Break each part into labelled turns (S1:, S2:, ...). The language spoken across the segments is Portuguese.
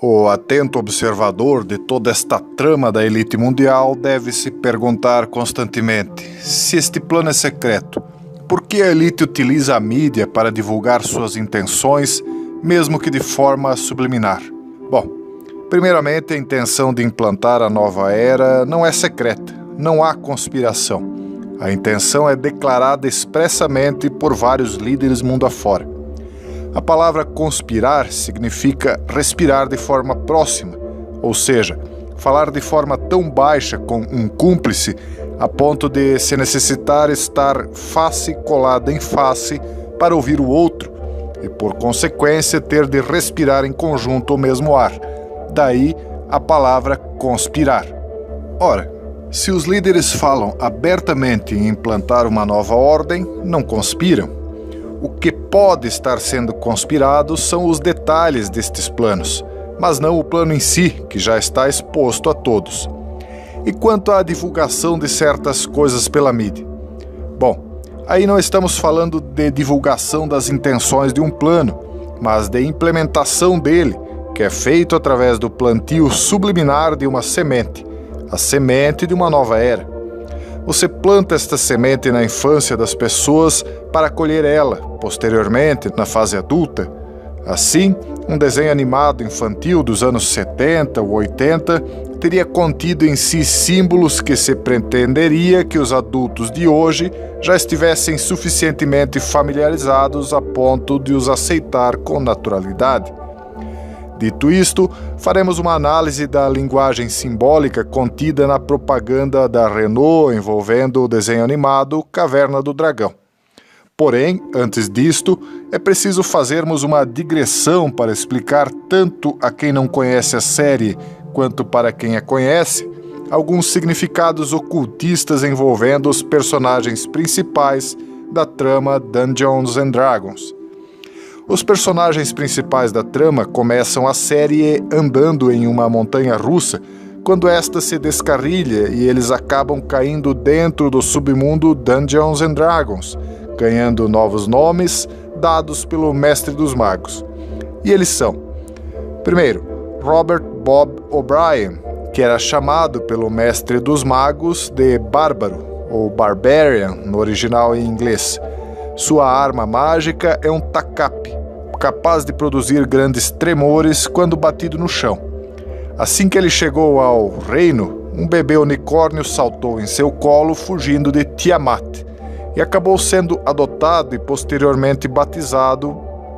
S1: O atento observador de toda esta trama da elite mundial deve se perguntar constantemente: se este plano é secreto, por que a elite utiliza a mídia para divulgar suas intenções, mesmo que de forma subliminar? Bom, primeiramente, a intenção de implantar a nova era não é secreta, não há conspiração. A intenção é declarada expressamente por vários líderes mundo afora. A palavra conspirar significa respirar de forma próxima, ou seja, falar de forma tão baixa com um cúmplice a ponto de se necessitar estar face colada em face para ouvir o outro e, por consequência, ter de respirar em conjunto o mesmo ar. Daí a palavra conspirar. Ora, se os líderes falam abertamente em implantar uma nova ordem, não conspiram. O que pode estar sendo conspirado são os detalhes destes planos, mas não o plano em si, que já está exposto a todos. E quanto à divulgação de certas coisas pela mídia? Bom, aí não estamos falando de divulgação das intenções de um plano, mas de implementação dele, que é feito através do plantio subliminar de uma semente, a semente de uma nova era. Você planta esta semente na infância das pessoas para colher ela, posteriormente, na fase adulta. Assim, um desenho animado infantil dos anos 70 ou 80 teria contido em si símbolos que se pretenderia que os adultos de hoje já estivessem suficientemente familiarizados a ponto de os aceitar com naturalidade. Dito isto, faremos uma análise da linguagem simbólica contida na propaganda da Renault envolvendo o desenho animado Caverna do Dragão. Porém, antes disto, é preciso fazermos uma digressão para explicar tanto a quem não conhece a série quanto para quem a conhece alguns significados ocultistas envolvendo os personagens principais da trama Dungeons and Dragons. Os personagens principais da trama começam a série andando em uma montanha russa, quando esta se descarrilha e eles acabam caindo dentro do submundo Dungeons and Dragons, ganhando novos nomes dados pelo Mestre dos Magos. E eles são: primeiro, Robert Bob O'Brien, que era chamado pelo Mestre dos Magos de Bárbaro, ou Barbarian no original em inglês. Sua arma mágica é um tacape, capaz de produzir grandes tremores quando batido no chão. Assim que ele chegou ao reino, um bebê unicórnio saltou em seu colo fugindo de Tiamat e acabou sendo adotado e posteriormente batizado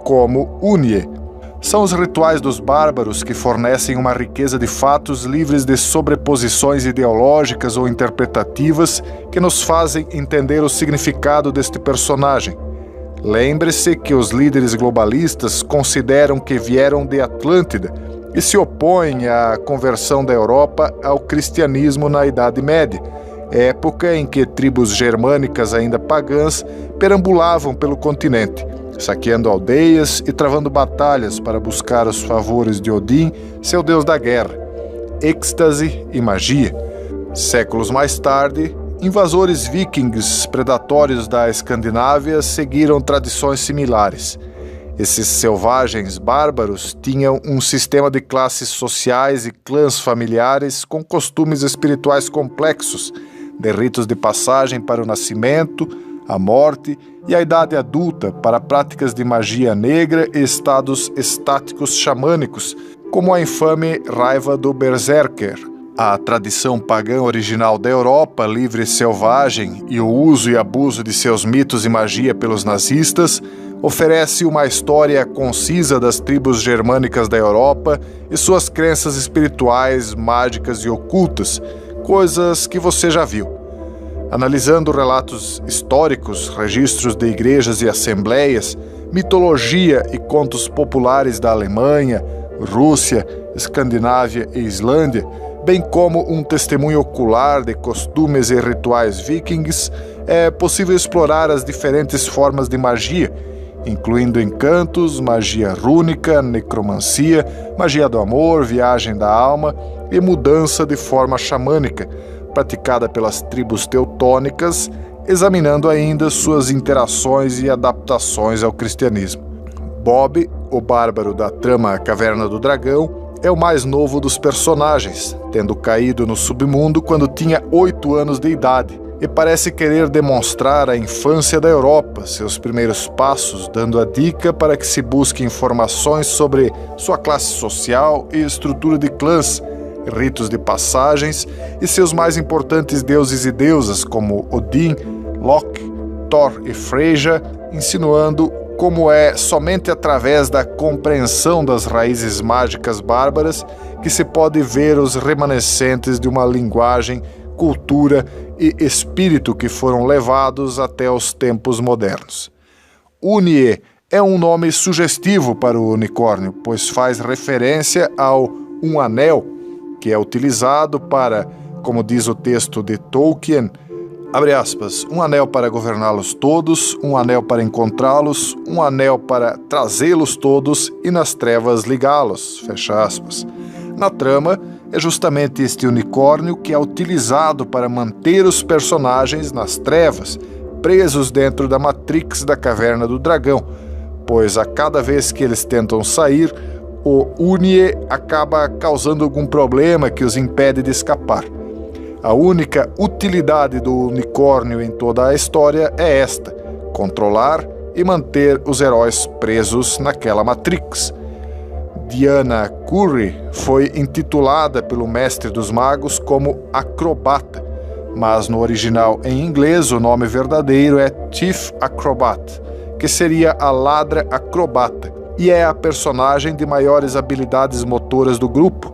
S1: como Unie. São os rituais dos bárbaros que fornecem uma riqueza de fatos livres de sobreposições ideológicas ou interpretativas que nos fazem entender o significado deste personagem. Lembre-se que os líderes globalistas consideram que vieram de Atlântida e se opõem à conversão da Europa ao cristianismo na Idade Média, época em que tribos germânicas ainda pagãs perambulavam pelo continente, saqueando aldeias e travando batalhas para buscar os favores de Odin, seu deus da guerra, êxtase e magia. Séculos mais tarde, invasores vikings predatórios da Escandinávia seguiram tradições similares. Esses selvagens bárbaros tinham um sistema de classes sociais e clãs familiares com costumes espirituais complexos, de ritos de passagem para o nascimento, a morte e a idade adulta para práticas de magia negra e estados estáticos xamânicos, como a infame raiva do Berserker. A tradição pagã original da Europa, livre e selvagem, e o uso e abuso de seus mitos e magia pelos nazistas, oferece uma história concisa das tribos germânicas da Europa e suas crenças espirituais, mágicas e ocultas, coisas que você já viu. Analisando relatos históricos, registros de igrejas e assembleias, mitologia e contos populares da Alemanha, Rússia, Escandinávia e Islândia, bem como um testemunho ocular de costumes e rituais vikings, é possível explorar as diferentes formas de magia, incluindo encantos, magia rúnica, necromancia, magia do amor, viagem da alma e mudança de forma xamânica, praticada pelas tribos teutônicas, examinando ainda suas interações e adaptações ao cristianismo. Bob, o bárbaro da trama Caverna do Dragão, é o mais novo dos personagens, tendo caído no submundo quando tinha 8 anos de idade, e parece querer demonstrar a infância da Europa, seus primeiros passos, dando a dica para que se busque informações sobre sua classe social e estrutura de clãs, ritos de passagens e seus mais importantes deuses e deusas como Odin, Loki, Thor e Freyja, insinuando como é somente através da compreensão das raízes mágicas bárbaras que se pode ver os remanescentes de uma linguagem, cultura e espírito que foram levados até os tempos modernos. Unie é um nome sugestivo para o unicórnio, pois faz referência ao um anel, que é utilizado para, como diz o texto de Tolkien, abre aspas, um anel para governá-los todos, um anel para encontrá-los, um anel para trazê-los todos e nas trevas ligá-los, fecha aspas. Na trama, é justamente este unicórnio que é utilizado para manter os personagens nas trevas, presos dentro da Matrix da Caverna do Dragão, pois a cada vez que eles tentam sair, o Unie acaba causando algum problema que os impede de escapar. A única utilidade do unicórnio em toda a história é esta: controlar e manter os heróis presos naquela Matrix. Diana Curry foi intitulada pelo mestre dos magos como Acrobata, mas no original em inglês o nome verdadeiro é Chief Acrobat, que seria a ladra acrobata, e é a personagem de maiores habilidades motoras do grupo.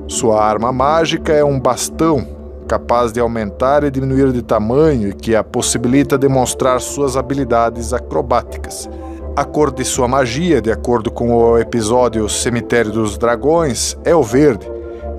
S1: Sua arma mágica é um bastão, capaz de aumentar e diminuir de tamanho e que a possibilita demonstrar suas habilidades acrobáticas. A cor de sua magia, de acordo com o episódio Cemitério dos Dragões, é o verde.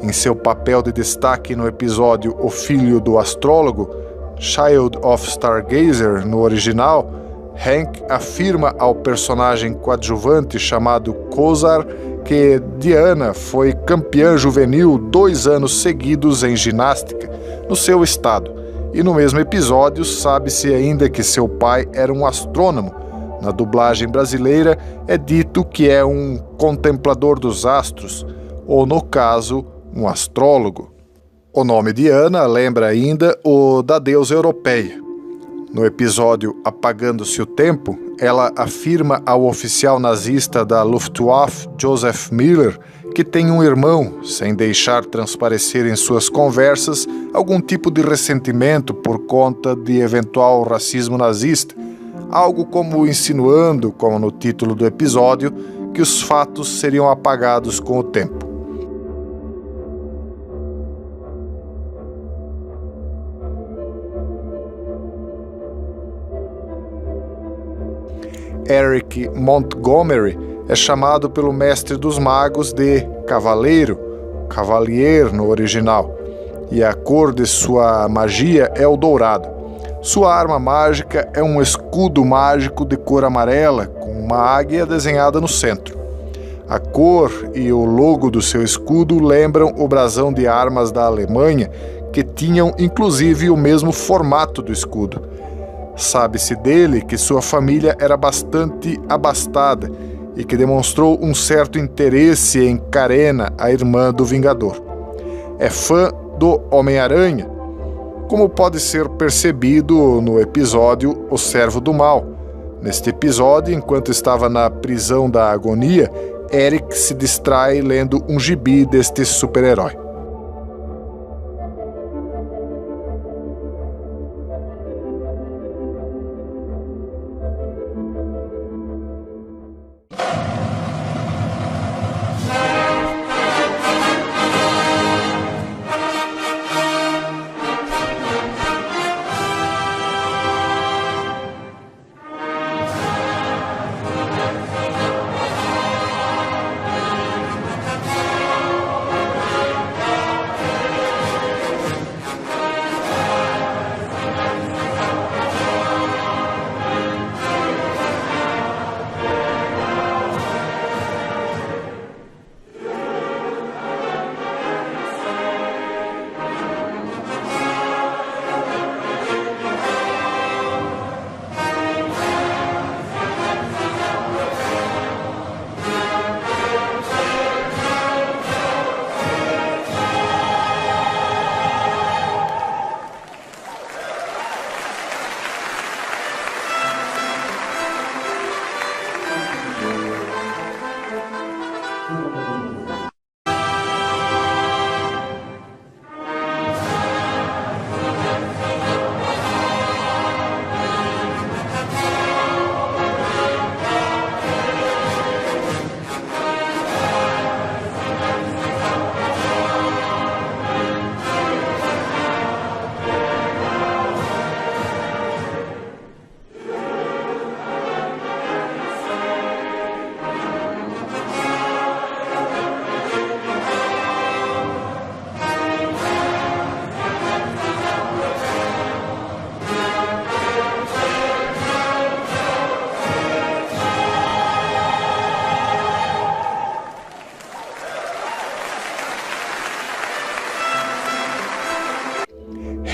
S1: Em seu papel de destaque no episódio O Filho do Astrólogo, Child of Stargazer, no original, Hank afirma ao personagem coadjuvante chamado Kozar que Diana foi campeã juvenil 2 anos seguidos em ginástica no seu estado, e no mesmo episódio sabe-se ainda que seu pai era um astrônomo. Na dublagem brasileira é dito que é um contemplador dos astros, ou no caso, um astrólogo. O nome Diana lembra ainda o da deusa europeia. No episódio Apagando-se o Tempo, ela afirma ao oficial nazista da Luftwaffe, Joseph Miller, que tem um irmão, sem deixar transparecer em suas conversas algum tipo de ressentimento por conta de eventual racismo nazista, algo como insinuando, como no título do episódio, que os fatos seriam apagados com o tempo. Eric Montgomery é chamado pelo mestre dos magos de Cavaleiro, Cavalier no original, e a cor de sua magia é o dourado. Sua arma mágica é um escudo mágico de cor amarela, com uma águia desenhada no centro. A cor e o logo do seu escudo lembram o brasão de armas da Alemanha, que tinham inclusive o mesmo formato do escudo. Sabe-se dele que sua família era bastante abastada e que demonstrou um certo interesse em Carena, a irmã do Vingador. É fã do Homem-Aranha, como pode ser percebido no episódio O Servo do Mal. Neste episódio, enquanto estava na prisão da agonia, Eric se distrai lendo um gibi deste super-herói.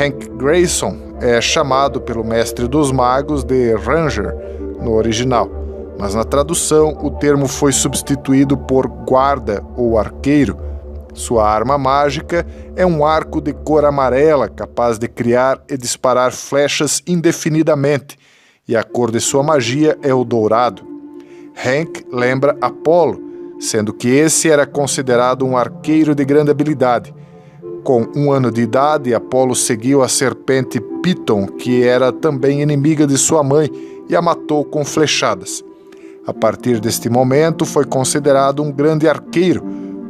S1: Hank Grayson é chamado pelo mestre dos magos de Ranger no original, mas na tradução o termo foi substituído por guarda ou arqueiro. Sua arma mágica é um arco de cor amarela capaz de criar e disparar flechas indefinidamente, e a cor de sua magia é o dourado. Hank lembra Apolo, sendo que esse era considerado um arqueiro de grande habilidade. Com 1 ano de idade, Apolo seguiu a serpente Piton, que era também inimiga de sua mãe, e a matou com flechadas. A partir deste momento, foi considerado um grande arqueiro.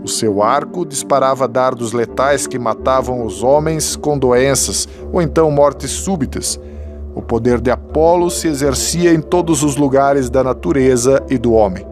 S1: O seu arco disparava dardos letais que matavam os homens com doenças ou então mortes súbitas. O poder de Apolo se exercia em todos os lugares da natureza e do homem.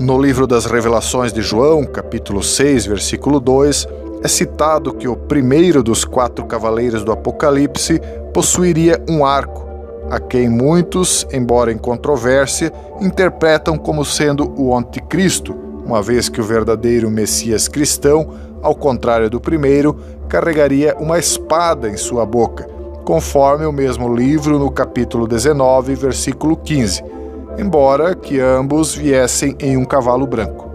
S1: No livro das Revelações de João, capítulo 6, versículo 2, é citado que o primeiro dos 4 cavaleiros do Apocalipse possuiria um arco, a quem muitos, embora em controvérsia, interpretam como sendo o anticristo, uma vez que o verdadeiro Messias cristão, ao contrário do primeiro, carregaria uma espada em sua boca, conforme o mesmo livro no capítulo 19, versículo 15. Embora que ambos viessem em um cavalo branco.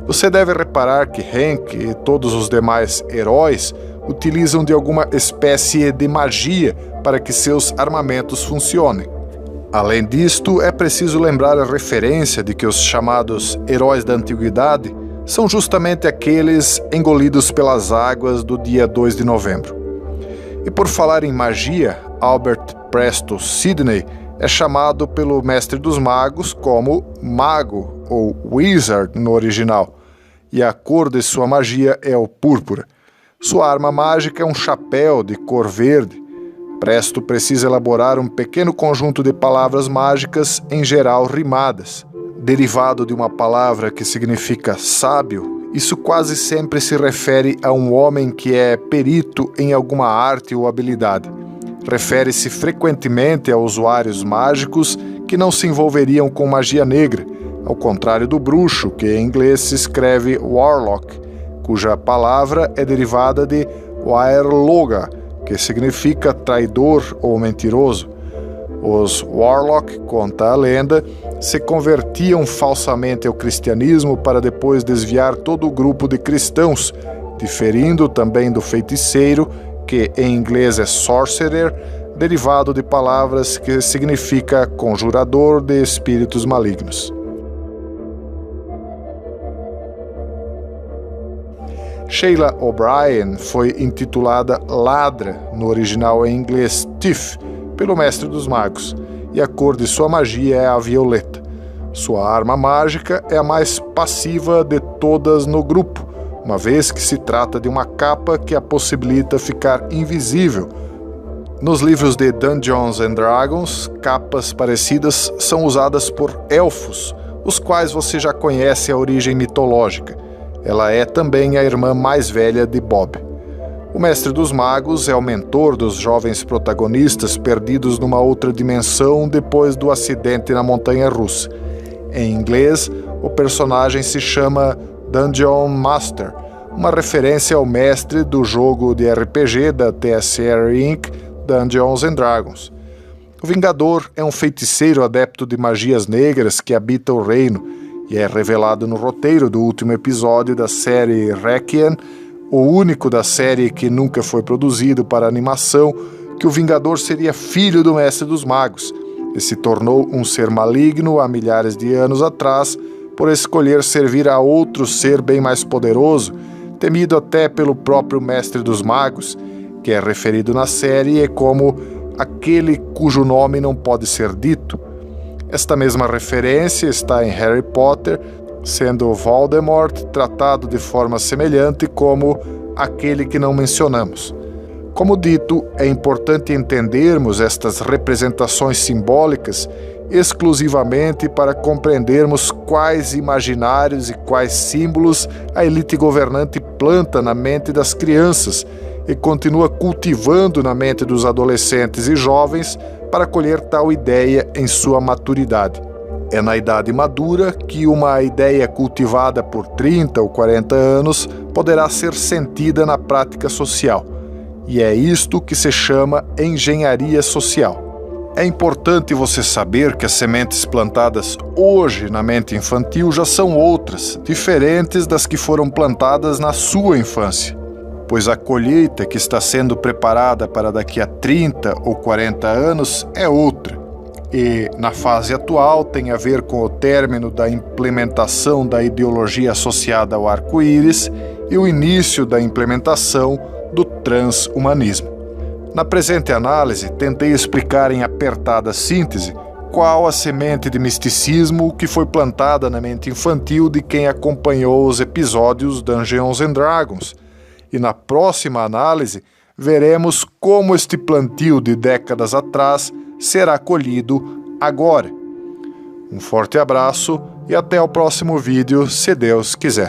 S1: Você deve reparar que Hank e todos os demais heróis utilizam de alguma espécie de magia para que seus armamentos funcionem. Além disto, é preciso lembrar a referência de que os chamados heróis da antiguidade são justamente aqueles engolidos pelas águas do dia 2 de novembro. E por falar em magia, Albert Presto Sidney é chamado pelo mestre dos magos como mago ou wizard no original, e a cor de sua magia é o púrpura. Sua arma mágica é um chapéu de cor verde. Presto precisa elaborar um pequeno conjunto de palavras mágicas, em geral rimadas. Derivado de uma palavra que significa sábio, isso quase sempre se refere a um homem que é perito em alguma arte ou habilidade. Refere-se frequentemente a usuários mágicos que não se envolveriam com magia negra, ao contrário do bruxo, que em inglês se escreve warlock, cuja palavra é derivada de waerloga, que significa traidor ou mentiroso. Os warlock, conta a lenda, se convertiam falsamente ao cristianismo para depois desviar todo o grupo de cristãos, diferindo também do feiticeiro, que em inglês é sorcerer, derivado de palavras que significa conjurador de espíritos malignos. Sheila O'Brien foi intitulada Ladra, no original em inglês Thief, pelo mestre dos magos, e a cor de sua magia é a violeta. Sua arma mágica é a mais passiva de todas no grupo, uma vez que se trata de uma capa que a possibilita ficar invisível. Nos livros de Dungeons and Dragons, capas parecidas são usadas por elfos, os quais você já conhece a origem mitológica. Ela é também a irmã mais velha de Bob. O Mestre dos Magos é o mentor dos jovens protagonistas perdidos numa outra dimensão depois do acidente na montanha-russa. Em inglês, o personagem se chama Dungeon Master, uma referência ao mestre do jogo de RPG da TSR Inc., Dungeons and Dragons. O Vingador é um feiticeiro adepto de magias negras que habita o reino, e é revelado no roteiro do último episódio da série Requiem, o único da série que nunca foi produzido para animação, que o Vingador seria filho do Mestre dos Magos, e se tornou um ser maligno há milhares de anos atrás, por escolher servir a outro ser bem mais poderoso, temido até pelo próprio Mestre dos Magos, que é referido na série como aquele cujo nome não pode ser dito. Esta mesma referência está em Harry Potter, sendo Voldemort tratado de forma semelhante como aquele que não mencionamos. Como dito, é importante entendermos estas representações simbólicas exclusivamente para compreendermos quais imaginários e quais símbolos a elite governante planta na mente das crianças e continua cultivando na mente dos adolescentes e jovens para colher tal ideia em sua maturidade. É na idade madura que uma ideia cultivada por 30 ou 40 anos poderá ser sentida na prática social. E é isto que se chama engenharia social. É importante você saber que as sementes plantadas hoje na mente infantil já são outras, diferentes das que foram plantadas na sua infância, pois a colheita que está sendo preparada para daqui a 30 ou 40 anos é outra, e na fase atual tem a ver com o término da implementação da ideologia associada ao arco-íris e o início da implementação do transhumanismo. Na presente análise, tentei explicar em apertada síntese qual a semente de misticismo que foi plantada na mente infantil de quem acompanhou os episódios Dungeons & Dragons. E na próxima análise, veremos como este plantio de décadas atrás será colhido agora. Um forte abraço e até o próximo vídeo, se Deus quiser.